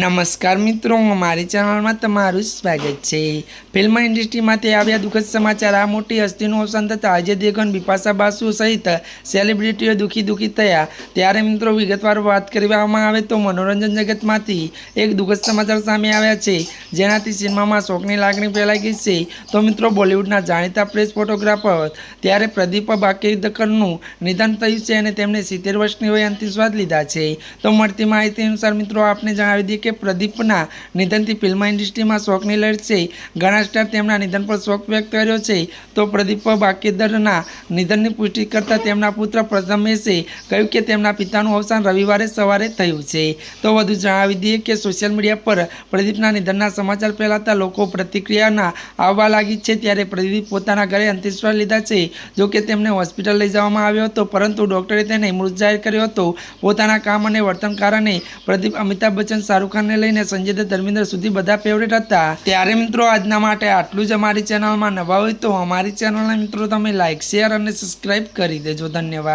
नमस्कार मित्रों, हमारी चैनल में तमारू स्वागत है। फिल्म इंडस्ट्री में आव्या दुखद समाचार। आ मोटी हस्तीનું અવસાન થતાં અજય દેવગન, બિપાશા બાસુ સહિત સેલિબ્રિટીઓ દુઃખી થયા। ત્યારે મિત્રો વિગતવાર વાત કરવામાં આવે તો મનોરંજન જગતમાંથી એક દુઃખદ સમાચાર સામે આવ્યા છે, જેનાથી સિનેમામાં શોકની લાગણી ફેલાઈ ગઈ છે। તો મિત્રો બોલિવૂડના જાણીતા પ્રેસ ફોટોગ્રાફર ત્યારે પ્રદીપ બાકેદકરનું નિધન થયું છે અને તેમણે 70 વર્ષની વયે અંતિમ શ્વાસ લીધા છે। તો મળતી માહિતી અનુસાર મિત્રો આપને જણાવી દઈએ કે પ્રદીપના નિધનથી ફિલ્મ ઇન્ડસ્ટ્રીમાં શોકની લહેર છે। ઘણા સ્ટાર તેમના નિધન પર શોક વ્યક્ત કર્યો છે। તો પ્રદીપ બાકેદરના નિધનની પુષ્ટિ કરતા તેમના પુત્ર પ્રથમેશે કહ્યું કે તેમના પિતાનું અવસાન રવિવારે સવારે થયું છે। તો વધુ જણાવી દઈએ કે સોશિયલ મીડિયા પર પ્રદીપના નિધનના સમાચાર ફેલાતા લોકો પ્રતિક્રિયાના આવવા લાગી છે। ત્યારે પ્રદીપ પોતાના ઘરે અંતિમ શ્વાસ લીધા છે। જો કે તેમને હોસ્પિટલ લઈ જવામાં આવ્યો હતો, પરંતુ ડોક્ટરે તેને મૃત જાહેર કર્યો હતો। પોતાના કામ અને વર્તન કારણે પ્રદીપ અમિતાભ બચ્ચન, શાહરુખ ખાનને લઈને સંજય દત્ત, ધર્મેન્દ્ર સુધી બધા ફેવરેટ હતા। ત્યારે મિત્રો આજના માટે આટલું જ। અમારી ચેનલમાં નવા હોય તો અમારી ચેનલને મિત્રો તમે લાઇક, શેર અને સબસ્ક્રાઇબ કરી દેજો। ધન્યવાદ।